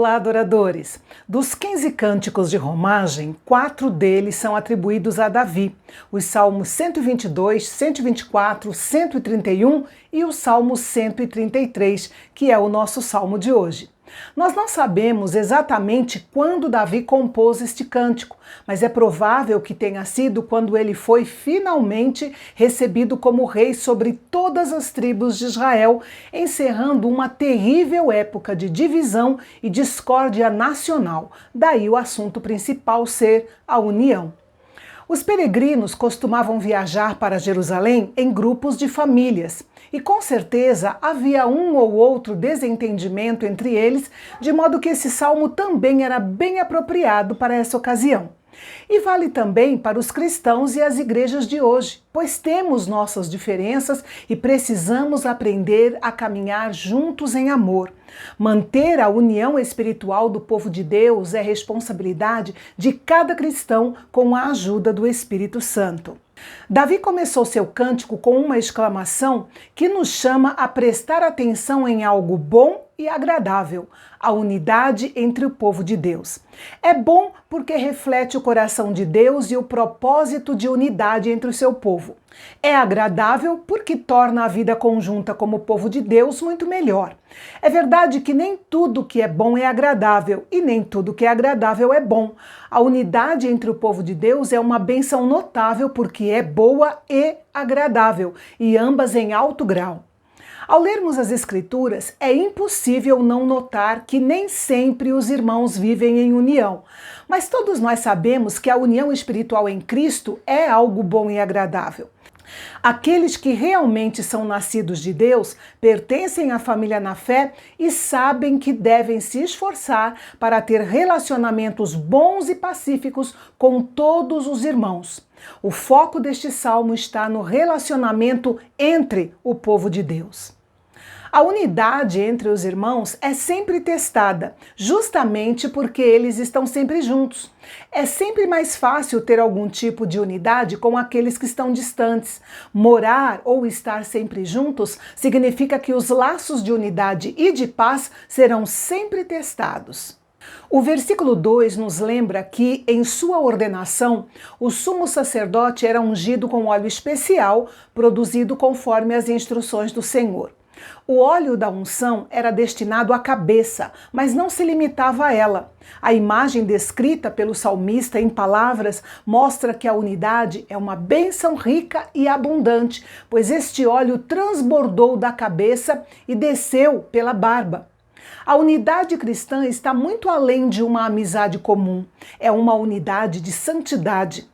Olá, adoradores! Dos 15 cânticos de romagem, 4 deles são atribuídos a Davi, os Salmos 122, 124, 131 e o Salmo 133, que é o nosso salmo de hoje. Nós não sabemos exatamente quando Davi compôs este cântico, mas é provável que tenha sido quando ele foi finalmente recebido como rei sobre todas as tribos de Israel, encerrando uma terrível época de divisão e discórdia nacional. Daí o assunto principal ser a união. Os peregrinos costumavam viajar para Jerusalém em grupos de famílias, e com certeza havia um ou outro desentendimento entre eles, de modo que esse salmo também era bem apropriado para essa ocasião. E vale também para os cristãos e as igrejas de hoje, pois temos nossas diferenças e precisamos aprender a caminhar juntos em amor. Manter a união espiritual do povo de Deus é responsabilidade de cada cristão com a ajuda do Espírito Santo. Davi começou seu cântico com uma exclamação que nos chama a prestar atenção em algo bom e agradável, a unidade entre o povo de Deus. É bom porque reflete o coração de Deus e o propósito de unidade entre o seu povo. É agradável porque torna a vida conjunta como povo de Deus muito melhor. É verdade que nem tudo que é bom é agradável e nem tudo que é agradável é bom. A unidade entre o povo de Deus é uma bênção notável porque é boa e agradável, e ambas em alto grau. Ao lermos as Escrituras, é impossível não notar que nem sempre os irmãos vivem em união. Mas todos nós sabemos que a união espiritual em Cristo é algo bom e agradável. Aqueles que realmente são nascidos de Deus pertencem à família na fé e sabem que devem se esforçar para ter relacionamentos bons e pacíficos com todos os irmãos. O foco deste salmo está no relacionamento entre o povo de Deus. A unidade entre os irmãos é sempre testada, justamente porque eles estão sempre juntos. É sempre mais fácil ter algum tipo de unidade com aqueles que estão distantes. Morar ou estar sempre juntos significa que os laços de unidade e de paz serão sempre testados. O versículo 2 nos lembra que, em sua ordenação, o sumo sacerdote era ungido com óleo especial, produzido conforme as instruções do Senhor. O óleo da unção era destinado à cabeça, mas não se limitava a ela. A imagem descrita pelo salmista em palavras mostra que a unidade é uma bênção rica e abundante, pois este óleo transbordou da cabeça e desceu pela barba. A unidade cristã está muito além de uma amizade comum. É uma unidade de santidade.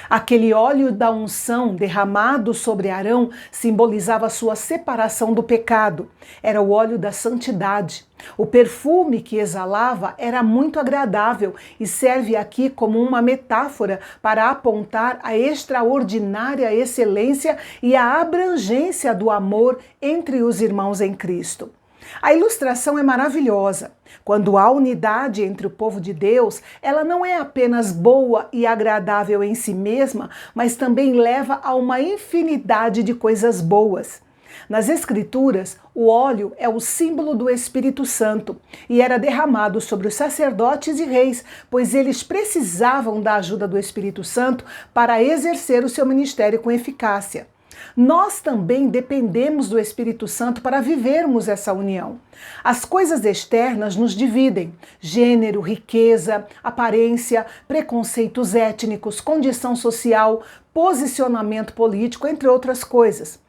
Aquele óleo da unção derramado sobre Arão simbolizava sua separação do pecado. Era o óleo da santidade. O perfume que exalava era muito agradável e serve aqui como uma metáfora para apontar a extraordinária excelência e a abrangência do amor entre os irmãos em Cristo. A ilustração é maravilhosa. Quando há unidade entre o povo de Deus, ela não é apenas boa e agradável em si mesma, mas também leva a uma infinidade de coisas boas. Nas Escrituras, o óleo é o símbolo do Espírito Santo e era derramado sobre os sacerdotes e reis, pois eles precisavam da ajuda do Espírito Santo para exercer o seu ministério com eficácia. Nós também dependemos do Espírito Santo para vivermos essa união. As coisas externas nos dividem: gênero, riqueza, aparência, preconceitos étnicos, condição social, posicionamento político, entre outras coisas.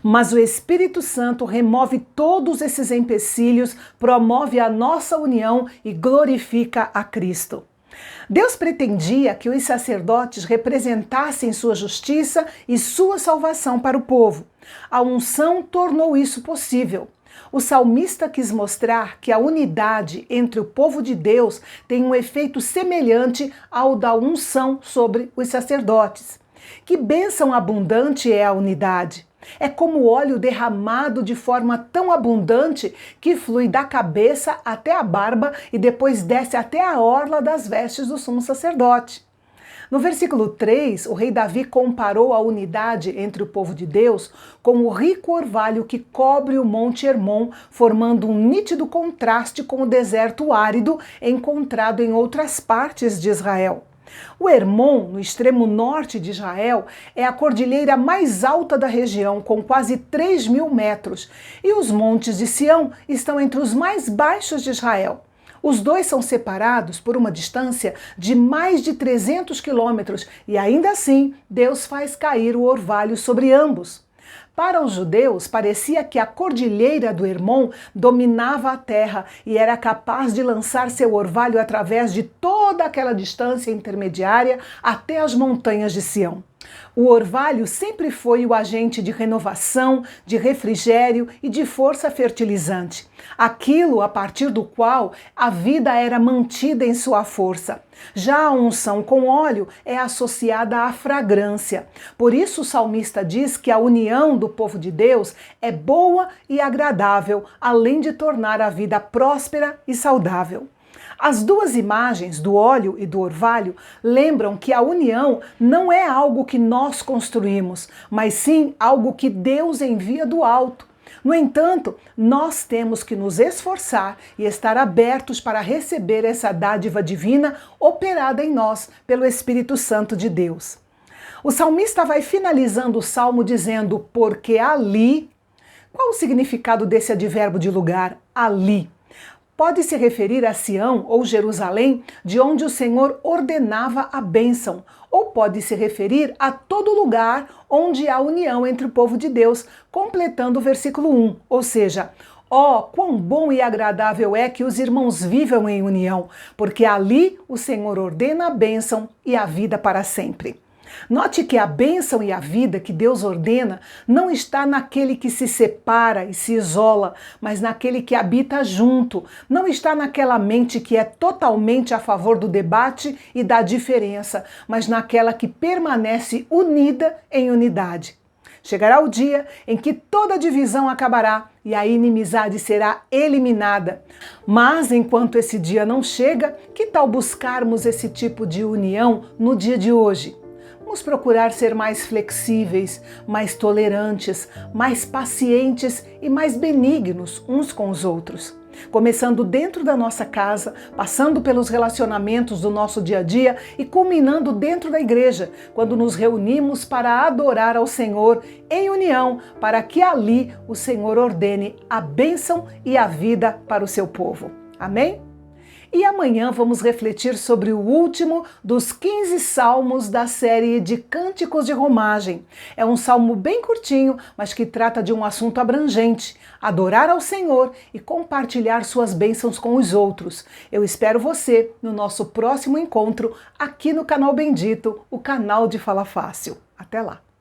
Mas o Espírito Santo remove todos esses empecilhos, promove a nossa união e glorifica a Cristo. Deus pretendia que os sacerdotes representassem sua justiça e sua salvação para o povo. A unção tornou isso possível. O salmista quis mostrar que a unidade entre o povo de Deus tem um efeito semelhante ao da unção sobre os sacerdotes. Que bênção abundante é a unidade! É como óleo derramado de forma tão abundante que flui da cabeça até a barba e depois desce até a orla das vestes do sumo sacerdote. No versículo 3, o rei Davi comparou a unidade entre o povo de Deus com o rico orvalho que cobre o Monte Hermon, formando um nítido contraste com o deserto árido encontrado em outras partes de Israel. O Hermon, no extremo norte de Israel, é a cordilheira mais alta da região, com quase 3.000 metros, e os montes de Sião estão entre os mais baixos de Israel. Os dois são separados por uma distância de mais de 300 quilômetros e ainda assim Deus faz cair o orvalho sobre ambos. Para os judeus, parecia que a cordilheira do Hermon dominava a terra e era capaz de lançar seu orvalho através de toda aquela distância intermediária até as montanhas de Sião. O orvalho sempre foi o agente de renovação, de refrigério e de força fertilizante. Aquilo a partir do qual a vida era mantida em sua força. Já a unção com óleo é associada à fragrância. Por isso o salmista diz que a união do povo de Deus é boa e agradável, além de tornar a vida próspera e saudável. As duas imagens, do óleo e do orvalho, lembram que a união não é algo que nós construímos, mas sim algo que Deus envia do alto. No entanto, nós temos que nos esforçar e estar abertos para receber essa dádiva divina operada em nós pelo Espírito Santo de Deus. O salmista vai finalizando o salmo dizendo, porque ali... Qual o significado desse advérbio de lugar, ali? Pode se referir a Sião ou Jerusalém, de onde o Senhor ordenava a bênção, ou pode se referir a todo lugar onde há união entre o povo de Deus, completando o versículo 1, ou seja, ó, quão bom e agradável é que os irmãos vivam em união, porque ali o Senhor ordena a bênção e a vida para sempre. Note que a bênção e a vida que Deus ordena não está naquele que se separa e se isola, mas naquele que habita junto. Não está naquela mente que é totalmente a favor do debate e da diferença, mas naquela que permanece unida em unidade. Chegará o dia em que toda divisão acabará e a inimizade será eliminada. Mas enquanto esse dia não chega, que tal buscarmos esse tipo de união no dia de hoje? Vamos procurar ser mais flexíveis, mais tolerantes, mais pacientes e mais benignos uns com os outros. Começando dentro da nossa casa, passando pelos relacionamentos do nosso dia a dia e culminando dentro da igreja, quando nos reunimos para adorar ao Senhor em união, para que ali o Senhor ordene a bênção e a vida para o seu povo. Amém? E amanhã vamos refletir sobre o último dos 15 salmos da série de Cânticos de Romagem. É um salmo bem curtinho, mas que trata de um assunto abrangente: adorar ao Senhor e compartilhar suas bênçãos com os outros. Eu espero você no nosso próximo encontro aqui no canal Bendito, o canal de Fala Fácil. Até lá!